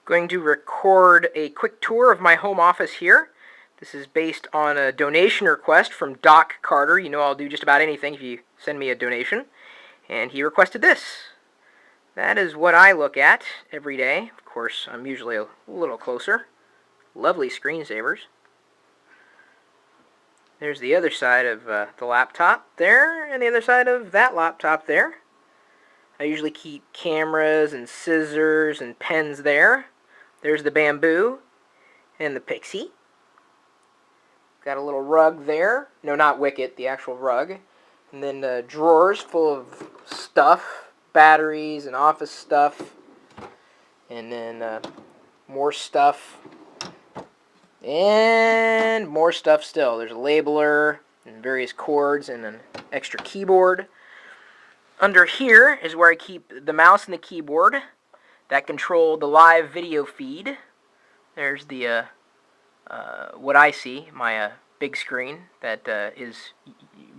Going to record a quick tour of my home office here. This is based on a donation request from Doc Carter. You know I'll do just about anything if you send me a donation. And he requested this. That is what I look at every day. Of course, I'm usually a little closer. Lovely screensavers. There's the other side of the laptop there, and the other side of that laptop there. I usually keep cameras and scissors and pens there. There's the bamboo and the pixie. Got a little rug there. No, not Wicket, the actual rug. And then drawers full of stuff, batteries and office stuff. And then more stuff. And more stuff still. There's a labeler and various cords and an extra keyboard. Under here is where I keep the mouse and the keyboard that control the live video feed. There's the what I see, my big screen that is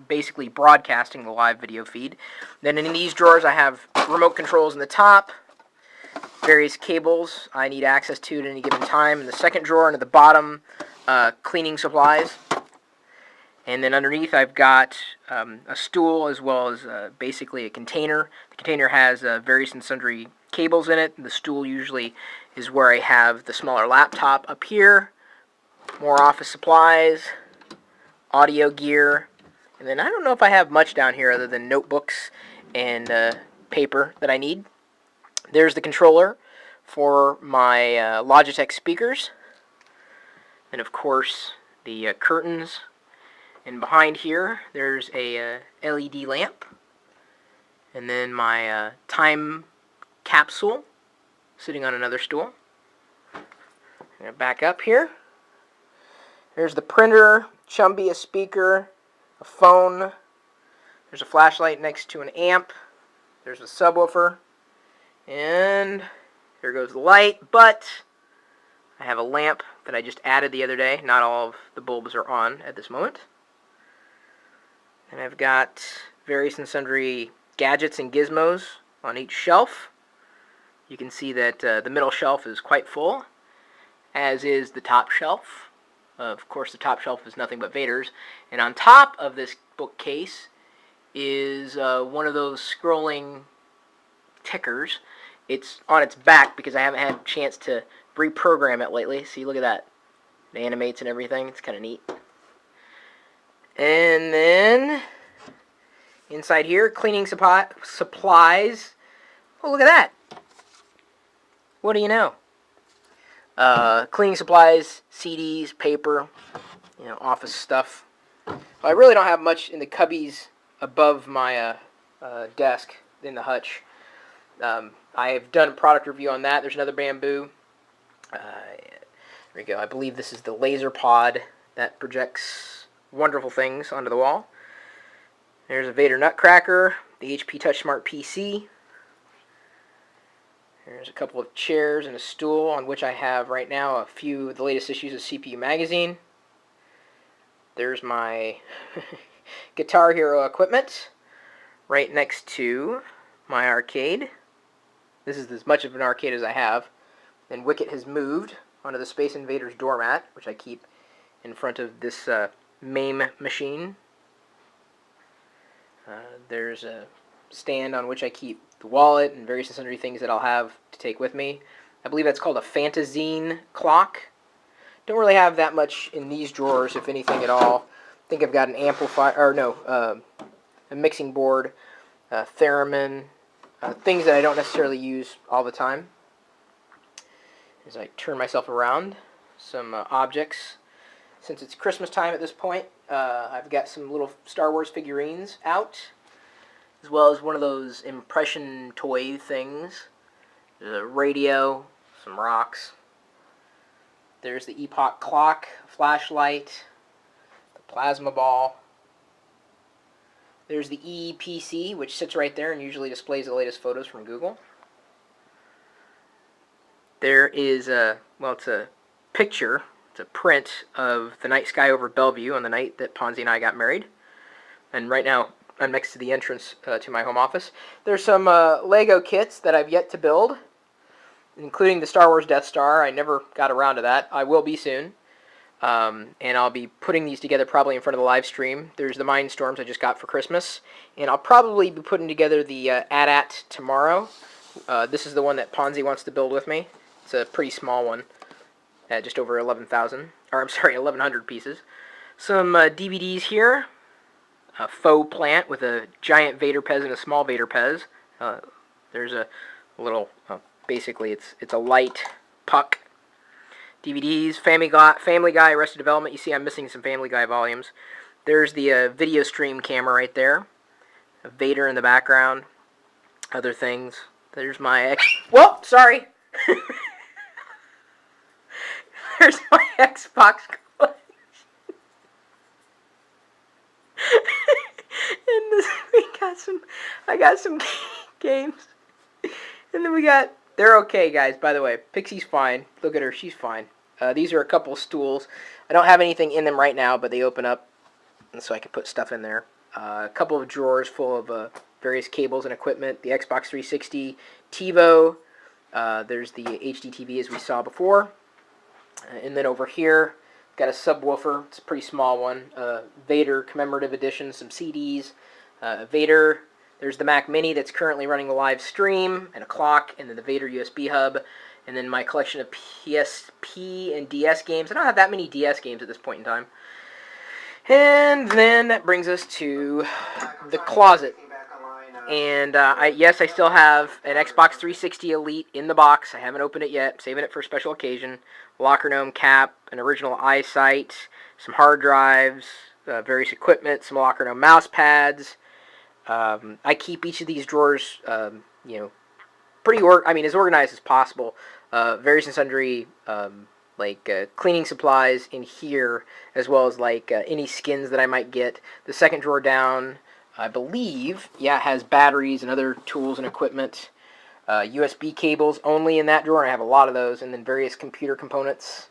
basically broadcasting the live video feed. Then in these drawers I have remote controls in the top, various cables I need access to at any given time. In the second drawer and at the bottom, cleaning supplies. And then underneath I've got a stool as well as basically a container. The container has various and sundry cables in it. The stool usually is where I have the smaller laptop up here. More office supplies, audio gear. And then I don't know if I have much down here other than notebooks and paper that I need. There's the controller for my Logitech speakers. And of course the curtains. And behind here, there's a LED lamp. And then my time capsule sitting on another stool. I'm going to back up here. There's the printer, Chumby, a speaker, a phone. There's a flashlight next to an amp. There's a subwoofer. And there goes the light. But I have a lamp that I just added the other day. Not all of the bulbs are on at this moment. And I've got various and sundry gadgets and gizmos on each shelf. You can see that the middle shelf is quite full, as is the top shelf. Of course, the top shelf is nothing but Vader's. And on top of this bookcase is one of those scrolling tickers. It's on its back because I haven't had a chance to reprogram it lately. See, look at that. It animates and everything. It's kind of neat. And then inside here, cleaning supplies. Oh, look at that. What do you know? Cleaning supplies, CDs, paper, office stuff. Well, I really don't have much in the cubbies above my desk in the hutch. I've done a product review on that. There's another bamboo. There we go. I believe this is the laser pod that projects wonderful things onto the wall. There's a Vader Nutcracker, the HP TouchSmart PC. There's a couple of chairs and a stool on which I have right now a few of the latest issues of CPU Magazine. There's my Guitar Hero equipment right next to my arcade. This is as much of an arcade as I have. Then Wicket has moved onto the Space Invaders doormat, which I keep in front of this MAME machine. There's a stand on which I keep the wallet and various and sundry things that I'll have to take with me. I believe that's called a Fantazine clock. Don't really have that much in these drawers, if anything at all. I think I've got an amplifier, or no, a mixing board, theremin, things that I don't necessarily use all the time. As I turn myself around, some objects. Since it's Christmas time at this point, I've got some little Star Wars figurines out, as well as one of those impression toy things. There's a radio, some rocks. There's the Epoch clock, flashlight, the plasma ball. There's the ePC, which sits right there and usually displays the latest photos from Google. There is it's a picture. It's a print of the night sky over Bellevue on the night that Ponzi and I got married. And right now, I'm next to the entrance to my home office. There's some Lego kits that I've yet to build. including the Star Wars Death Star. I never got around to that. I will be soon. And I'll be putting these together probably in front of the live stream. There's the Mindstorms I just got for Christmas. And I'll probably be putting together the AT-AT tomorrow. This is the one that Ponzi wants to build with me. It's a pretty small one. At just over 11,000. Or, I'm sorry, 1,100 pieces. Some DVDs here. A faux plant with a giant Vader Pez and a small Vader Pez. There's a little, basically it's a light puck. DVDs, Family Guy, Arrested Development. You see I'm missing some Family Guy volumes. There's the video stream camera right there. A Vader in the background. Other things. There's my whoa, sorry. There's my Xbox collection. And this, I got some games. And then we got, they're okay, guys, by the way. Pixie's fine. Look at her, she's fine. These are a couple stools. I don't have anything in them right now, but they open up, and so I can put stuff in there. A couple of drawers full of various cables and equipment. The Xbox 360 TiVo. There's the HD TV as we saw before. And then over here, got a subwoofer. It's a pretty small one. Vader commemorative edition, some CDs. Vader. There's the Mac Mini that's currently running the live stream, and a clock, and then the Vader USB hub, and then my collection of PSP and DS games. I don't have that many DS games at this point in time. And then that brings us to the closet. And yes, I still have an Xbox 360 Elite in the box. I haven't opened it yet. I'm saving it for a special occasion. Locker Gnome cap, an original iSight, some hard drives, various equipment, some Locker Gnome mouse pads. I keep each of these drawers, pretty as organized as possible. Various and sundry, cleaning supplies in here, as well as any skins that I might get. The second drawer down, I believe, has batteries and other tools and equipment. USB cables only in that drawer, and I have a lot of those, and then various computer components.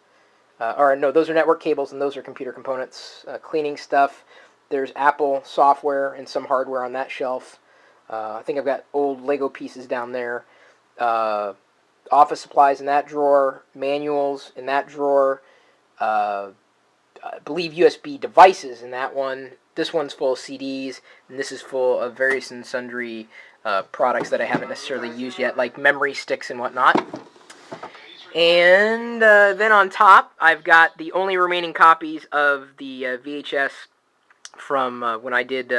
Those are network cables, and those are computer components. Cleaning stuff. There's Apple software and some hardware on that shelf. I think I've got old Lego pieces down there. Office supplies in that drawer. Manuals in that drawer. I believe USB devices in that one. This one's full of CDs, and this is full of various and sundry products that I haven't necessarily used yet, like memory sticks and whatnot. And then on top, I've got the only remaining copies of the VHS from when I did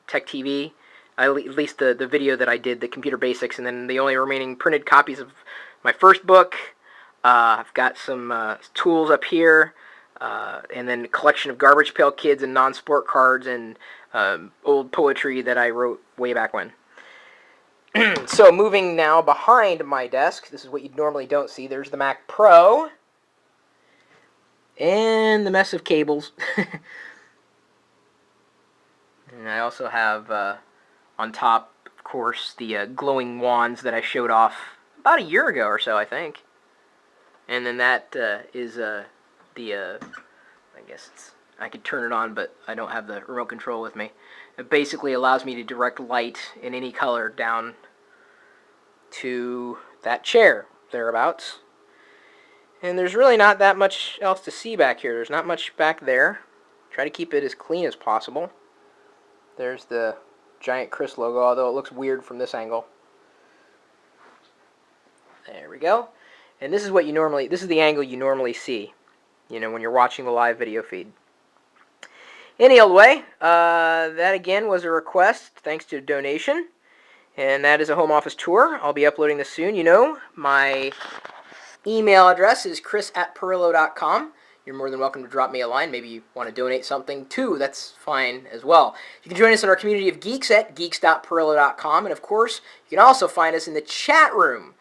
Tech TV, at least the video that I did, the Computer Basics, and then the only remaining printed copies of my first book. I've got some tools up here, and then a collection of Garbage Pail Kids and non-sport cards and old poetry that I wrote way back when. So moving now behind my desk, this is what you normally don't see. There's the Mac Pro and the mess of cables. And I also have, on top, of course, the glowing wands that I showed off about a year ago or so, I think. And then that is I guess I could turn it on, but I don't have the remote control with me. It basically allows me to direct light in any color down to that chair, thereabouts. And there's really not that much else to see back here. There's not much back there. Try to keep it as clean as possible. There's the giant Chris logo, although it looks weird from this angle. There we go. And this is the angle you normally see, when you're watching the live video feed. Any old way, that again was a request, thanks to a donation. And that is a home office tour. I'll be uploading this soon. My email address is chris@pirillo.com. You're more than welcome to drop me a line. Maybe you want to donate something too. That's fine as well. You can join us in our community of geeks at geeks.pirillo.com. And of course, you can also find us in the chat room.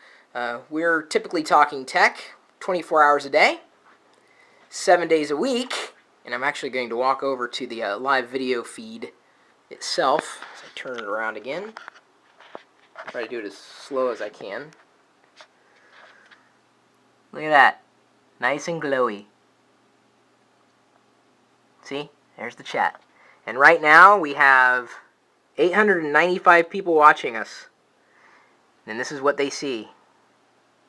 We're typically talking tech 24 hours a day, 7 days a week. And I'm actually going to walk over to the live video feed itself. As I turn it around again. Try to do it as slow as I can. Look at that. Nice and glowy. See? There's the chat. And right now we have 895 people watching us. And this is what they see.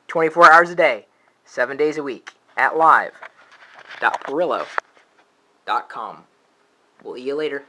24 hours a day, 7 days a week, at live.pirillo.com. We'll see you later.